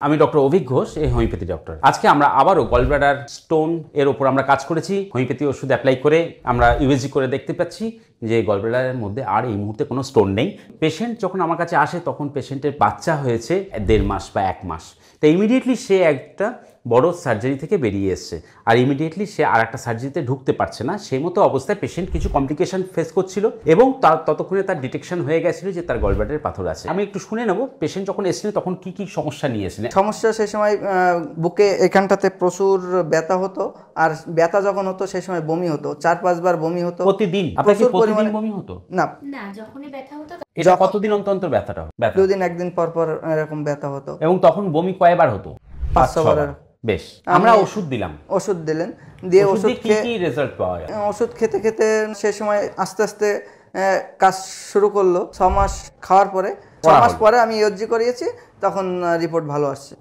আমি ডক্টর অভিক ঘোষ, এই homeopathy doctor. আজকে আমরা আবারও গলব্লাডার স্টোন এর ওপর আমরা কাজ করেছি। হোমিওপ্যাথি ওষুধ অ্যাপ্লাই করে আমরা ইউএসজি করে দেখতে পাচ্ছি যে গলব্লাডারের মধ্যে আর এই মুহূর্তে কোনো স্টোন নেই। পেশেন্ট যখন আমার কাছে আসে তখন পেশেন্টের বাচ্চা হয়েছে 1.5 মাস বা 1 মাস। তো ইমিডিয়েটলি সে একটা বড় সার্জারি থেকে বেরিয়ে এসছে, আর ইমিডিয়েটলি সে আর একটা সার্জারিতে ঢুকতে পারছে না। সেই মতো অবস্থায় পেশেন্ট কিছু কমপ্লিকেশন ফেস করছিল এবং ততক্ষণে তার ডিটেকশন হয়ে গেছিল যে তার গলব্লাডারে পাথর আছে। আমি একটু শুনে নেব পেশেন্ট যখন এসেছিলেন তখন কি কি সমস্যা নিয়ে এসেছিলেন। সমস্যা সেই সময় বুকে এখানটাতে প্রচুর ব্যথা হতো, আর ব্যথা যখন হতো সেই সময় বমি হতো, 4-5 বার বমি হতো প্রতিদিন? আপনার কি প্রতিদিন বমি হতো? না না, যখনই ব্যথা হতো এটা কতদিন অন্তর অন্তর ব্যথাটা হতো? 2 দিন 1 দিন পর পর এরকম ব্যথা হতো। এবং তখন বমি কয়বার হতো? 5-6 বার। বেশ, আমরা ওষুধ দিলাম। ওষুধ দিলেন, দিয়ে ওষুধ কি খেয়ে কি রেজাল্ট পাওয়া গেল? ওষুধ খেতে খেতে সেই সময় আস্তে আস্তে কাজ শুরু করলো। 6 মাস খাওয়ার পরে 6 মাস পরে আমি ইউজি করিয়েছি, তখন রিপোর্ট ভালো আসছে।